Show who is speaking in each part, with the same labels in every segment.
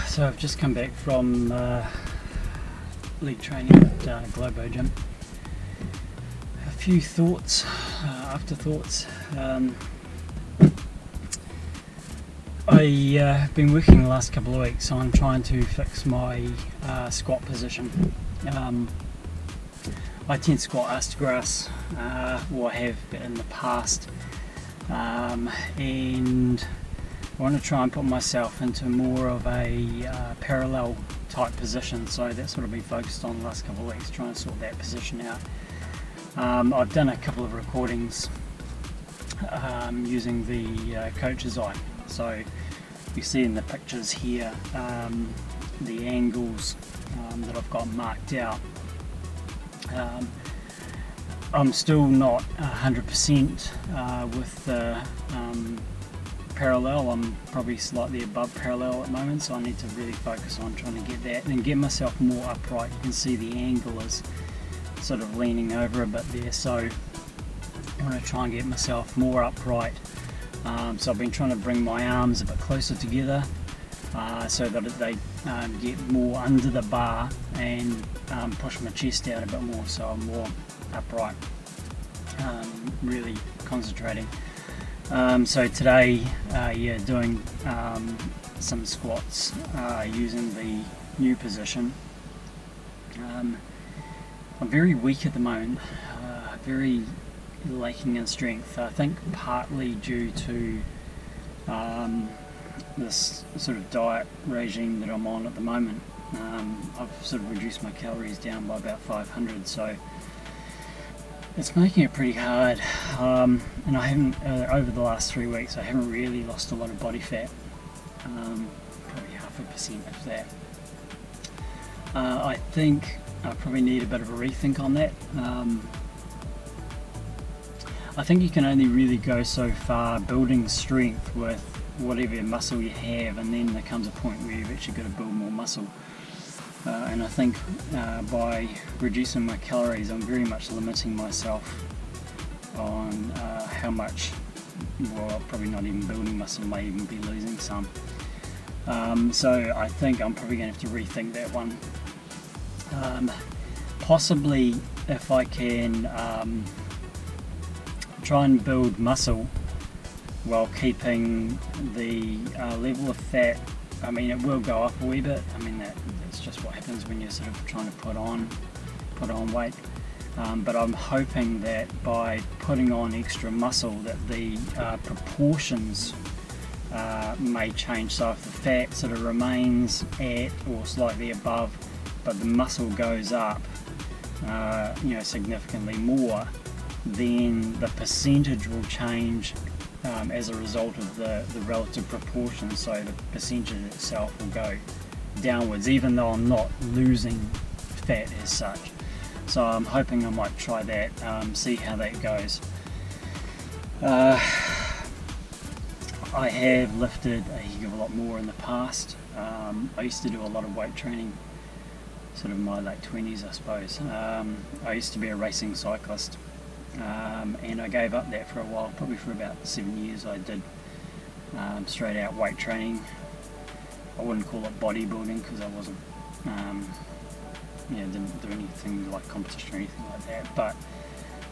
Speaker 1: So I've just come back from leg training at Globo Gym. A few thoughts, afterthoughts. I've been working the last couple of weeks on trying to fix my squat position. I tend to squat ass to grass, or have in the past, and I want to try and put myself into more of a parallel type position, so that's what I've been focused on the last couple of weeks, trying to sort that position out. I've done a couple of recordings using the coach's eye, so you see in the pictures here the angles that I've got marked out. I'm still not 100% with the parallel. I'm probably slightly above parallel at the moment, so I need to really focus on trying to get that and get myself more upright. You can see the angle is sort of leaning over a bit there, so I want to try and get myself more upright. So I've been trying to bring my arms a bit closer together so that they get more under the bar and push my chest out a bit more, so I'm more upright, really concentrating. So today, doing some squats using the new position. I'm very weak at the moment, very lacking in strength. I think partly due to this sort of diet regime that I'm on at the moment. I've sort of reduced my calories down by about 500, so it's making it pretty hard, and I haven't, over the last 3 weeks, I haven't really lost a lot of body fat, probably 0.5% of that. I think I probably need a bit of a rethink on that. I think you can only really go so far building strength with whatever muscle you have, and then there comes a point where you've actually got to build more muscle. And I think by reducing my calories, I'm very much limiting myself on how much, well, probably not even building muscle, may even be losing some. So I think I'm probably going to have to rethink that one. Possibly if I can try and build muscle while keeping the level of fat. I mean, it will go up a wee bit. I mean, that's just what happens when you're sort of trying to put on weight. But I'm hoping that by putting on extra muscle, that the proportions may change. So if the fat sort of remains at or slightly above, but the muscle goes up, significantly more, then the percentage will change as a result of the relative proportions, so the percentage itself will go downwards, even though I'm not losing fat as such. So I'm hoping I might try that, see how that goes. I have lifted a heck of a lot more in the past. I used to do a lot of weight training, sort of in my late 20s, I suppose. I used to be a racing cyclist. And I gave up that for a while, probably for about 7 years. I did straight out weight training. I wouldn't call it bodybuilding because I wasn't, didn't do anything like competition or anything like that, but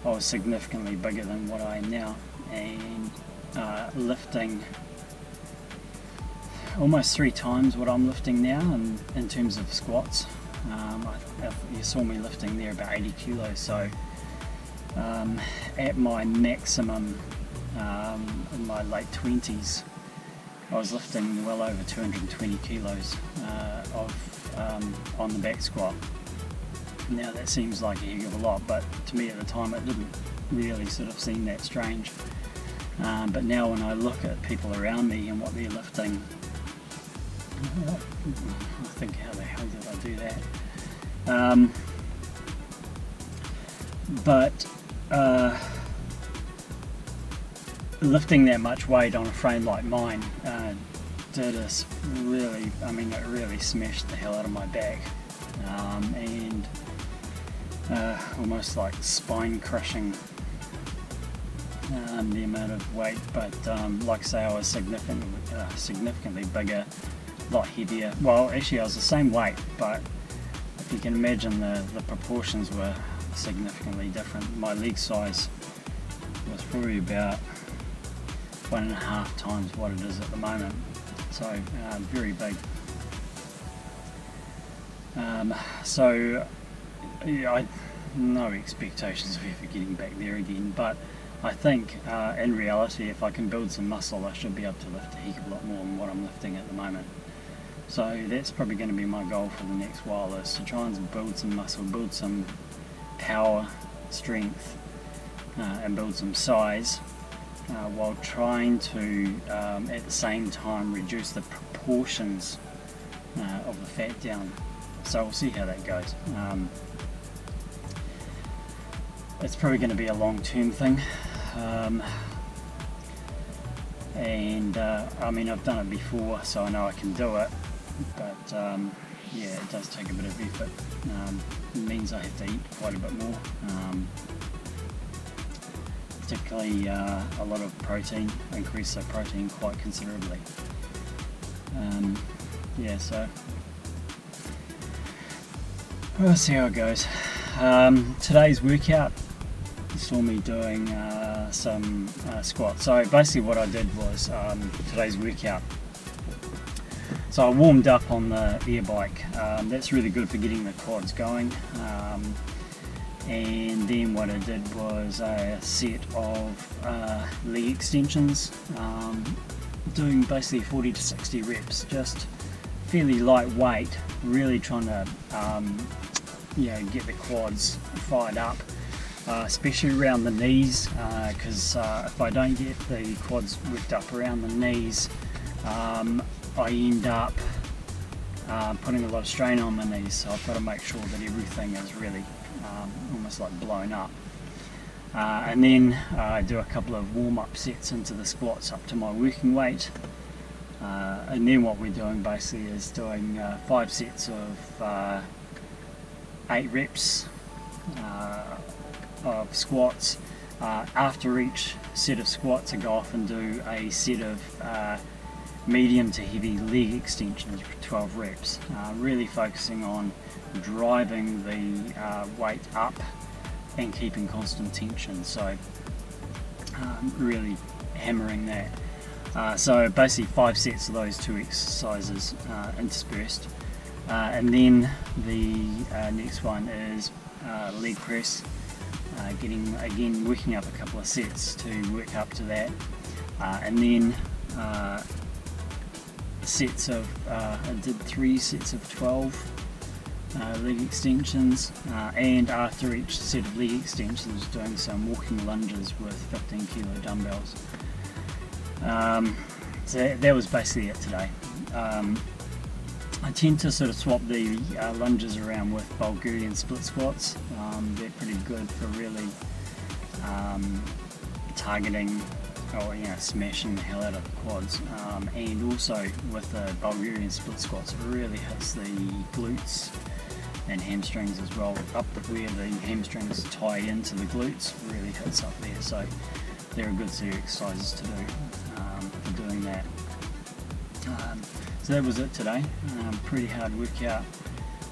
Speaker 1: I was significantly bigger than what I am now, and lifting almost 3 times what I'm lifting now in terms of squats. You saw me lifting there about 80 kilos, so at my maximum in my late 20s, I was lifting well over 220 kilos on the back squat. Now that seems like a heck of a lot, but to me at the time it didn't really sort of seem that strange. But now when I look at people around me and what they're lifting, I think, how the hell did I do that? But lifting that much weight on a frame like mine did us really, it really smashed the hell out of my back, and almost like spine crushing the amount of weight. But like I say, I was significantly bigger a lot heavier. Well, actually I was the same weight, but if you can imagine the proportions were significantly different. My leg size was probably about 1.5 times what it is at the moment, so very big. So yeah, no expectations of ever getting back there again, but I think in reality if I can build some muscle I should be able to lift a heck of a lot more than what I'm lifting at the moment. So that's probably going to be my goal for the next while, is to try and build some muscle, build some power, strength, and build some size, while trying to at the same time reduce the proportions of the fat down. So we'll see how that goes. It's probably going to be a long-term thing, and I mean I've done it before, so I know I can do it, but yeah, it does take a bit of effort. It means I have to eat quite a bit more, particularly a lot of protein, increase the protein quite considerably. Yeah, so we'll see how it goes. Today's workout, you saw me doing some squats. So basically what I did was today's workout, so I warmed up on the air bike. That's really good for getting the quads going, and then what I did was a set of leg extensions, doing basically 40 to 60 reps, just fairly lightweight, really trying to you know, get the quads fired up, especially around the knees, because if I don't get the quads worked up around the knees, I end up putting a lot of strain on my knees, so I've got to make sure that everything is really almost like blown up. And then I do a couple of warm-up sets into the squats up to my working weight, and then what we're doing basically is doing 5 sets of 8 reps of squats. After each set of squats I go off and do a set of medium to heavy leg extensions for 12 reps, really focusing on driving the weight up and keeping constant tension, so really hammering that. So basically 5 sets of those 2 exercises interspersed. And then the next one is leg press, working up a couple of sets to work up to that, and then sets of I did 3 sets of 12 leg extensions, and after each set of leg extensions doing some walking lunges with 15 kilo dumbbells. So that was basically it today. I tend to sort of swap the lunges around with Bulgarian split squats. They're pretty good for really targeting, or smashing the hell out of the quads. And also with the Bulgarian split squats, it really hits the glutes and hamstrings as well. Up where the hamstrings tie into the glutes, really hits up there. So they're a good set of exercises to do for doing that. So that was it today. Pretty hard workout.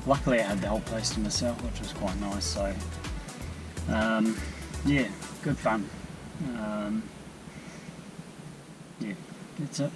Speaker 1: Luckily I had the whole place to myself, which was quite nice. So yeah, good fun. Yeah, that's it.